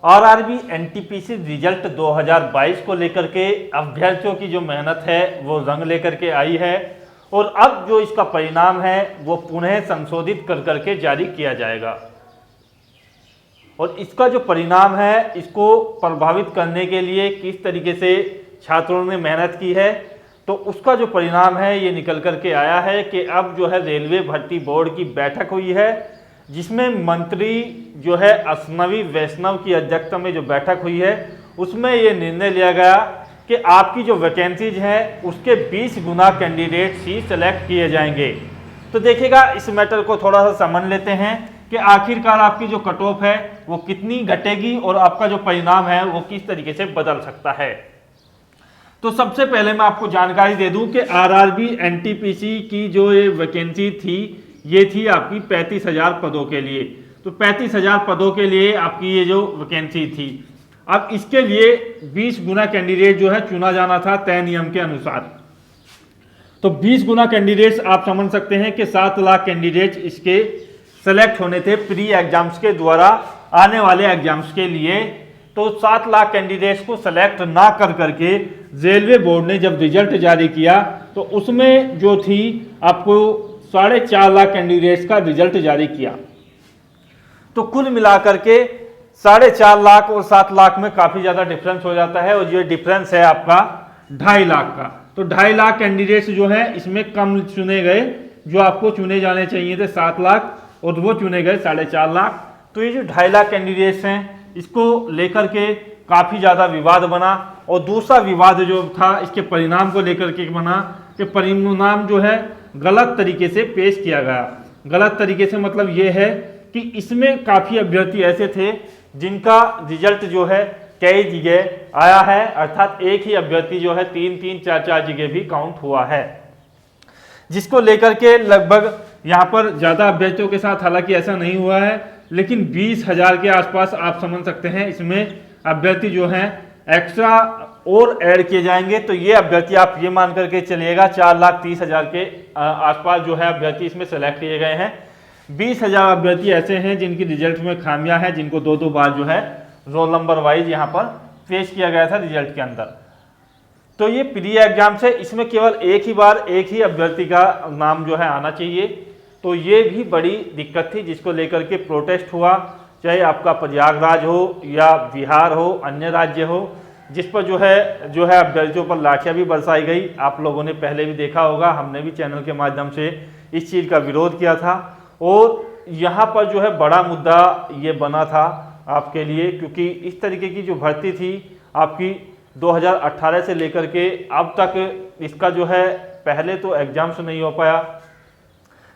RRB NTPC result 2022 को लेकर के अभ्यर्थियों की जो मेहनत है वो रंग लेकर के आई है और अब जो इसका परिणाम है वो पुनः संशोधित कर करके जारी किया जाएगा। और इसका जो परिणाम है इसको प्रभावित करने के लिए किस तरीके से छात्रों ने मेहनत की है, तो उसका जो परिणाम है ये निकल करके आया है कि अब जो है रेलवे भर्ती बोर्ड की बैठक हुई है, जिसमें मंत्री जो है अश्विनी वैष्णव की अध्यक्षता में जो बैठक हुई है उसमें ये निर्णय लिया गया कि आपकी जो वैकेंसीज हैं उसके 20 गुना कैंडिडेट्स ही सेलेक्ट किए जाएंगे। तो देखिएगा इस मैटर को थोड़ा सा समझ लेते हैं कि आखिरकार आपकी जो कट ऑफ है वो कितनी घटेगी और आपका जो परिणाम है वो किस तरीके से बदल सकता है। तो सबसे पहले मैं आपको जानकारी दे दूं कि आरआरबी एनटीपीसी की जो ये वैकेंसी थी ये थी आपकी 35,000 पदों के लिए। तो 35,000 पदों के लिए आपकी ये जो वैकेंसी थी, अब इसके लिए 20 गुना कैंडिडेट जो है चुना जाना था तय नियम के अनुसार। तो 20 गुना कैंडिडेट्स आप समझ सकते हैं कि 7 लाख कैंडिडेट्स इसके सेलेक्ट होने थे प्री एग्जाम्स के द्वारा आने वाले एग्जाम्स के लिए। तो 7 लाख कैंडिडेट्स को सेलेक्ट ना कर करके रेलवे बोर्ड ने जब रिजल्ट जारी किया तो उसमें जो थी आपको 4.5 लाख कैंडिडेट्स का रिजल्ट जारी किया। तो कुल मिलाकर के 4.5 लाख और 7 लाख में काफी ज्यादा डिफरेंस हो जाता है और ये डिफरेंस है आपका 2.5 लाख का। तो 2.5 लाख कैंडिडेट्स जो है इसमें कम चुने गए, जो आपको चुने जाने चाहिए थे 7 लाख और वो चुने गए 4.5 लाख। तो ये जो 2.5 लाख कैंडिडेट्स हैं इसको लेकर के काफी ज्यादा विवाद बना। और दूसरा विवाद जो था इसके परिणाम को लेकर के बना कि परिणाम जो है गलत तरीके से पेश किया गया। गलत तरीके से मतलब ये है कि इसमें काफी अभ्यर्थी ऐसे थे जिनका रिजल्ट जो है कई जगह आया है, अर्थात एक ही अभ्यर्थी जो है 3-3, 4-4 जगह भी काउंट हुआ है, जिसको लेकर के लगभग यहाँ पर ज्यादा अभ्यर्थियों के साथ हालांकि ऐसा नहीं हुआ है, लेकिन 20,000 के आसपास आप समझ सकते हैं इसमें अभ्यर्थी जो हैं एक्स्ट्रा और ऐड किए जाएंगे। तो ये अभ्यर्थी आप ये मान करके चलिएगा 4,30,000 के आसपास जो है अभ्यर्थी इसमें सेलेक्ट किए गए हैं। 20,000 अभ्यर्थी ऐसे हैं जिनकी रिजल्ट में खामियां हैं, जिनको 2-2 बार जो है रोल नंबर वाइज यहाँ पर पेश किया गया था रिजल्ट के अंदर। तो ये प्री एग्जाम से इसमें केवल एक ही बार एक ही अभ्यर्थी का नाम जो है आना चाहिए। तो ये भी बड़ी दिक्कत थी जिसको लेकर के प्रोटेस्ट हुआ, चाहे आपका प्रयागराज हो या बिहार हो, अन्य राज्य हो, जिस पर जो है अभ्यर्थियों पर लाठियां भी बरसाई गई। आप लोगों ने पहले भी देखा होगा, हमने भी चैनल के माध्यम से इस चीज़ का विरोध किया था। और यहाँ पर जो है बड़ा मुद्दा ये बना था आपके लिए, क्योंकि इस तरीके की जो भर्ती थी आपकी 2018 से लेकर के अब तक इसका जो है पहले तो एग्जाम्स नहीं हो पाया।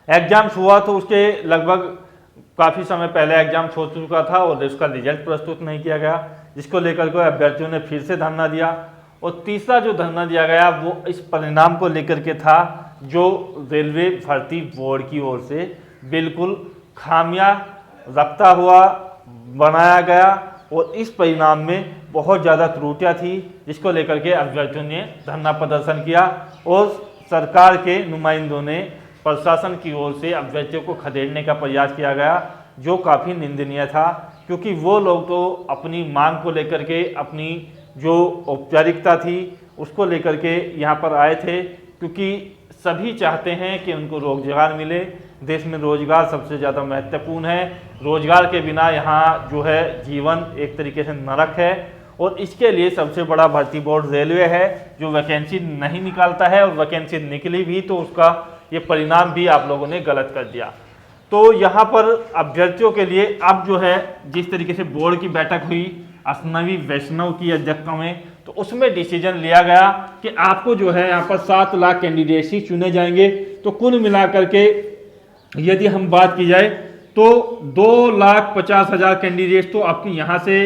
एग्जाम्स हुआ तो उसके लगभग काफ़ी समय पहले एग्जाम्स हो चुका था और उसका रिजल्ट प्रस्तुत नहीं किया गया, जिसको लेकर के अभ्यर्थियों ने फिर से धरना दिया। और तीसरा जो धरना दिया गया वो इस परिणाम को लेकर के था जो रेलवे भर्ती बोर्ड की ओर से बिल्कुल खामियां रखता हुआ बनाया गया और इस परिणाम में बहुत ज़्यादा त्रुटियां थी, जिसको लेकर के अभ्यर्थियों ने धरना प्रदर्शन किया और सरकार के नुमाइंदों ने प्रशासन की ओर से अभ्यर्थियों को खदेड़ने का प्रयास किया गया, जो काफ़ी निंदनीय था। क्योंकि वो लोग तो अपनी मांग को लेकर के, अपनी जो औपचारिकता थी उसको लेकर के यहाँ पर आए थे, क्योंकि सभी चाहते हैं कि उनको रोजगार मिले। देश में रोजगार सबसे ज़्यादा महत्वपूर्ण है। रोजगार के बिना यहाँ जो है जीवन एक तरीके से नरक है और इसके लिए सबसे बड़ा भर्ती बोर्ड रेलवे है, जो वैकेंसी नहीं निकालता है और वैकेंसी निकली भी तो उसका ये परिणाम भी आप लोगों ने गलत कर दिया। तो यहाँ पर अभ्यर्थियों के लिए अब जो है जिस तरीके से बोर्ड की बैठक हुई अश्विनी वैष्णव की अध्यक्षता में, तो उसमें डिसीजन लिया गया कि आपको जो है यहाँ पर 7 लाख कैंडिडेट्स ही चुने जाएंगे। तो कुल मिलाकर के यदि हम बात की जाए तो 2,50,000 कैंडिडेट्स तो आपकी यहाँ से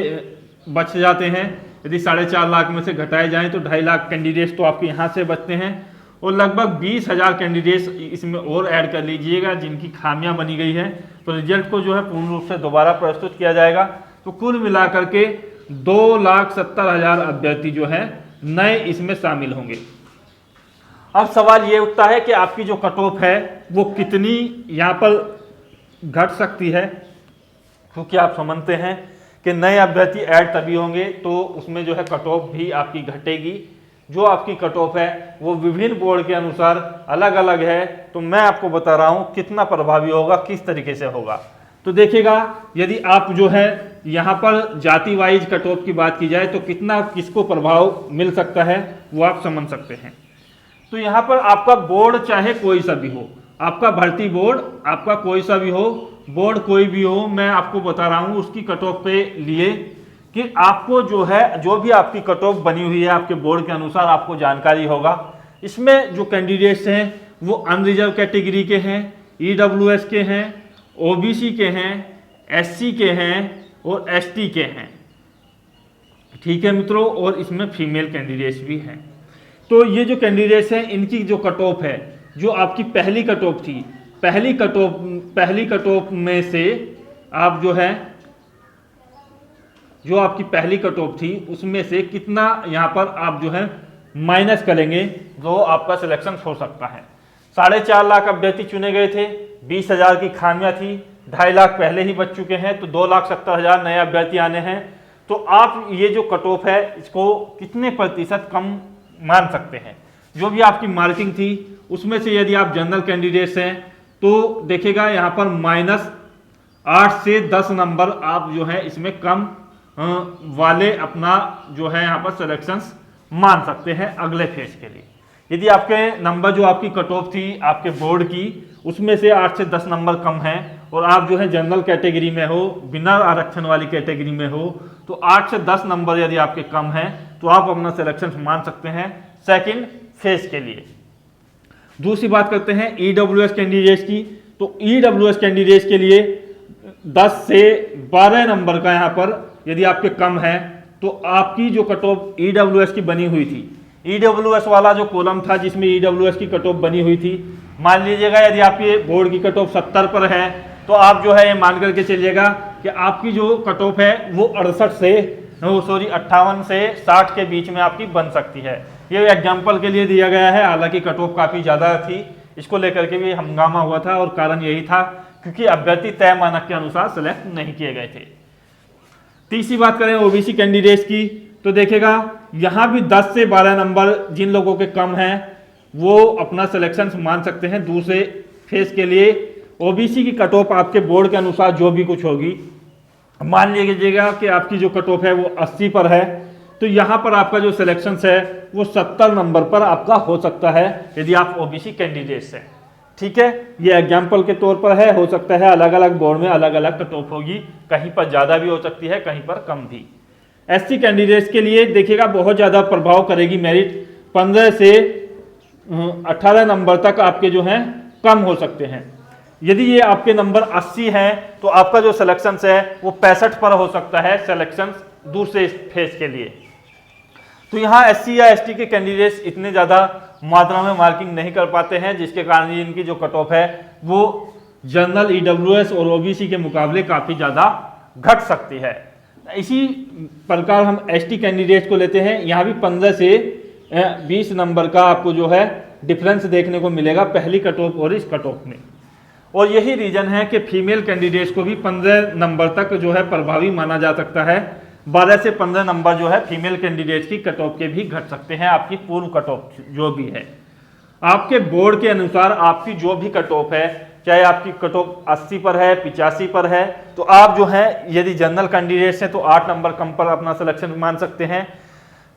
बच जाते हैं। यदि 4.5 लाख में से घटाए जाएं तो 2.5 लाख कैंडिडेट्स तो आपके यहाँ से बचते हैं और लगभग 20,000 कैंडिडेट्स इसमें और ऐड कर लीजिएगा जिनकी खामियां बनी गई है। तो रिजल्ट को जो है पूर्ण रूप से दोबारा प्रस्तुत किया जाएगा। तो कुल मिलाकर के 2,70,000 अभ्यर्थी जो है नए इसमें शामिल होंगे। अब सवाल ये उठता है कि आपकी जो कट ऑफ है वो कितनी यहाँ पर घट सकती है, क्योंकि आप समझते हैं कि नए अभ्यर्थी ऐड तभी होंगे तो उसमें जो है कट ऑफ भी आपकी घटेगी। जो आपकी कट ऑफ है वो विभिन्न बोर्ड के अनुसार अलग अलग है, तो मैं आपको बता रहा हूँ कितना प्रभावी होगा, किस तरीके से होगा। तो देखिएगा, यदि आप जो है यहाँ पर जाति वाइज कट ऑफ की बात की जाए तो कितना किसको प्रभाव मिल सकता है वो आप समझ सकते हैं। तो यहाँ पर आपका बोर्ड चाहे कोई सा भी हो, आपका भर्ती बोर्ड आपका कोई सा भी हो, बोर्ड कोई भी हो, मैं आपको बता रहा हूँ उसकी कट ऑफ पे लिए कि आपको जो है जो भी आपकी कट ऑफ बनी हुई है आपके बोर्ड के अनुसार आपको जानकारी होगा। इसमें जो कैंडिडेट्स हैं वो अनरिजर्व कैटेगरी के हैं, ईडब्ल्यूएस के हैं, ओबीसी के हैं, एससी के हैं और एसटी के हैं। ठीक है मित्रों, और इसमें फीमेल कैंडिडेट्स भी हैं। तो ये जो कैंडिडेट्स हैं इनकी जो कट ऑफ है, जो आपकी पहली कट ऑफ थी, पहली कट ऑफ में से आप जो है जो आपकी पहली कट ऑफ थी उसमें से कितना यहाँ पर आप जो है माइनस करेंगे तो आपका सिलेक्शन हो सकता है। 4.5 लाख अभ्यर्थी चुने गए थे, 20,000 की खामियां थी, 2.5 लाख पहले ही बच चुके हैं, तो 2,70,000 नए अभ्यर्थी आने हैं। तो आप ये जो कट ऑफ है इसको कितने प्रतिशत कम मान सकते हैं। जो भी आपकी मार्किंग थी उसमें से यदि आप जनरल कैंडिडेट्स हैं तो देखिएगा यहाँ पर -8 से 10 नंबर आप जो है इसमें कम वाले अपना जो है यहाँ पर सिलेक्शंस मान सकते हैं अगले फेज के लिए। यदि आपके नंबर जो आपकी कट ऑफ थी आपके बोर्ड की उसमें से 8 से 10 नंबर कम हैं और आप जो है जनरल कैटेगरी में हो, बिना आरक्षण वाली कैटेगरी में हो, तो 8 से 10 नंबर यदि आपके कम हैं तो आप अपना सिलेक्शन मान सकते हैं सेकंड फेज के लिए। दूसरी बात करते हैं ईडब्ल्यूएस कैंडिडेट्स की। तो ईडब्ल्यूएस कैंडिडेट्स के लिए 10 से 12 नंबर का यहाँ पर यदि आपके कम है तो आपकी जो कट ऑफ ईडब्ल्यूएस की बनी हुई थी, ईडब्ल्यूएस वाला जो कॉलम था जिसमें ईडब्ल्यूएस की कट ऑफ बनी हुई थी, मान लीजिएगा यदि आपकी बोर्ड की कट ऑफ 70 पर है तो आप जो है ये मान करके चलिएगा कि आपकी जो कट ऑफ है वो 58 से 60 के बीच में आपकी बन सकती है। ये एग्जाम्पल के लिए दिया गया है, हालांकि कट ऑफ काफ़ी ज़्यादा थी, इसको लेकर के भी हंगामा हुआ था और कारण यही था क्योंकि अभ्यर्थी तय मानक के अनुसार सेलेक्ट नहीं किए गए थे। तीसरी बात करें ओबीसी कैंडिडेट्स की तो देखेगा यहाँ भी 10 से 12 नंबर जिन लोगों के कम हैं वो अपना सिलेक्शन मान सकते हैं दूसरे फेज के लिए। ओबीसी की कट ऑफ आपके बोर्ड के अनुसार जो भी कुछ होगी, मान लीजिएगा कि आपकी जो कट ऑफ है वो 80 पर है तो यहाँ पर आपका जो सिलेक्शन है वो 70 नंबर पर आपका हो सकता है यदि आप ओबीसी कैंडिडेट्स हैं। ठीक है, ये एग्जाम्पल के तौर पर है, हो सकता है अलग अलग बोर्ड में अलग अलग कट ऑफ होगी, कहीं पर ज़्यादा भी हो सकती है कहीं पर कम भी। एससी कैंडिडेट्स के लिए देखिएगा बहुत ज़्यादा प्रभाव करेगी मेरिट, 15 से 18 नंबर तक आपके जो हैं कम हो सकते हैं। यदि ये आपके नंबर 80 हैं तो आपका जो सिलेक्शन है वो 65 पर हो सकता है सिलेक्शन दूसरे फेज के लिए। तो यहाँ एससी या एसटी के कैंडिडेट्स इतने ज़्यादा मात्रा में मार्किंग नहीं कर पाते हैं जिसके कारण इनकी जो कट ऑफ है वो जनरल ईडब्ल्यूएस और ओबीसी के मुकाबले काफ़ी ज़्यादा घट सकती है। इसी प्रकार हम एसटी कैंडिडेट्स को लेते हैं, यहाँ भी 15 से 20 नंबर का आपको जो है डिफरेंस देखने को मिलेगा पहली कट ऑफ और इस कट ऑफ में। और यही रीजन है कि फीमेल कैंडिडेट्स को भी 15 नंबर तक जो है प्रभावी माना जा सकता है। 12 से 15 नंबर जो है फीमेल कैंडिडेट्स की कट ऑफ के भी घट सकते हैं, आपकी पूर्व कट ऑफ जो भी है। आपके बोर्ड के अनुसार आपकी जो भी कट ऑफ है, चाहे आपकी कट ऑफ 80 पर है, 85 पर है, तो आप जो है यदि जनरल कैंडिडेट्स हैं तो 8 नंबर कम पर अपना सिलेक्शन मान सकते हैं।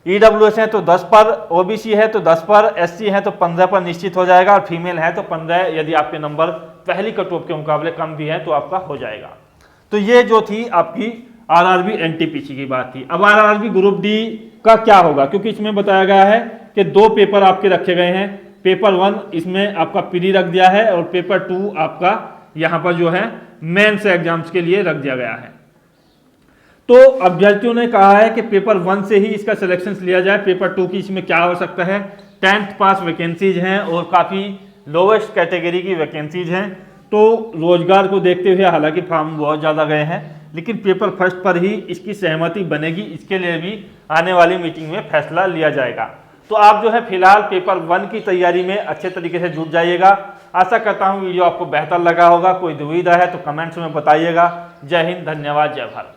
ईडब्ल्यूएस है तो 10 पर, ओबीसी है तो 10 पर, एससी है तो 15 पर निश्चित हो जाएगा और फीमेल है तो 15, यदि आपके नंबर पहली कट ऑफ के मुकाबले कम भी है तो आपका हो जाएगा। तो ये जो थी आपकी आरआरबी एनटीपीसी की बात थी। अब आरआरबी ग्रुप डी का क्या होगा, क्योंकि इसमें बताया गया है कि 2 पेपर आपके रखे गए हैं। पेपर 1 इसमें आपका प्री रख दिया है और पेपर 2 आपका यहाँ पर जो है मेंस एग्जाम्स के लिए रख दिया गया है। तो अभ्यर्थियों ने कहा है कि पेपर 1 से ही इसका सिलेक्शन लिया जाए। पेपर 2 की इसमें क्या हो सकता है, 10th पास वैकेंसीज हैं और काफ़ी लोवेस्ट कैटेगरी की वैकेंसीज हैं। तो रोजगार को देखते हुए हालांकि फॉर्म बहुत ज़्यादा गए हैं, लेकिन पेपर फर्स्ट पर ही इसकी सहमति बनेगी, इसके लिए भी आने वाली मीटिंग में फैसला लिया जाएगा। तो आप जो है फिलहाल पेपर 1 की तैयारी में अच्छे तरीके से जुट जाइएगा। आशा करता हूँ वीडियो आपको बेहतर लगा होगा। कोई दुविधा है तो कमेंट्स में बताइएगा। जय हिंद, धन्यवाद, जय भारत।